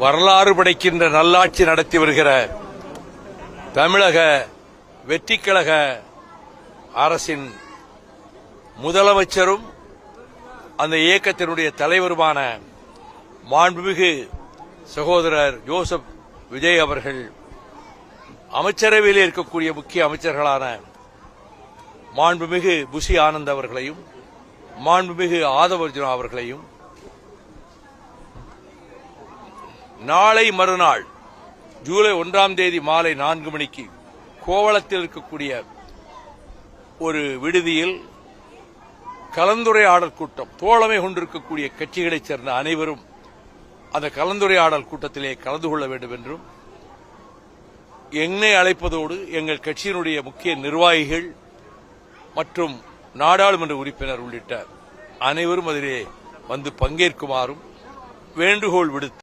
வரலாறு படைக்கின்ற நல்லாட்சி நடத்தி வருகிற தமிழக வெற்றிக்கழக அரசின் முதலமைச்சரும் அந்த இயக்கத்தினுடைய தலைவருமான மாண்புமிகு சகோதரர் ஜோசப் விஜய் அவர்கள் அமைச்சரவையில் இருக்கக்கூடிய முக்கிய அமைச்சர்களான மாண்புமிகு புஷி ஆனந்த் அவர்களையும் மாண்புமிகு ஆதவர்ஜுனா அவர்களையும் நாளை மறுநாள் ஜூலை 1ஆம் தேதி மாலை 4 மணிக்கு கோவளத்தில் இருக்கக்கூடிய ஒரு விடுதியில் கலந்துரையாடல் கூட்டம், தோழமை கொண்டிருக்கக்கூடிய கட்சிகளைச் சேர்ந்த அனைவரும் அந்த கலந்துரையாடல் கூட்டத்திலே கலந்து கொள்ள வேண்டும் என்றும், என்னை அழைப்பதோடு எங்கள் கட்சியினுடைய முக்கிய நிர்வாகிகள் மற்றும் நாடாளுமன்ற உறுப்பினர் உள்ளிட்ட அனைவரும் அதிலே வந்து பங்கேற்குமாறும் வேண்டுகோள் விடுத்து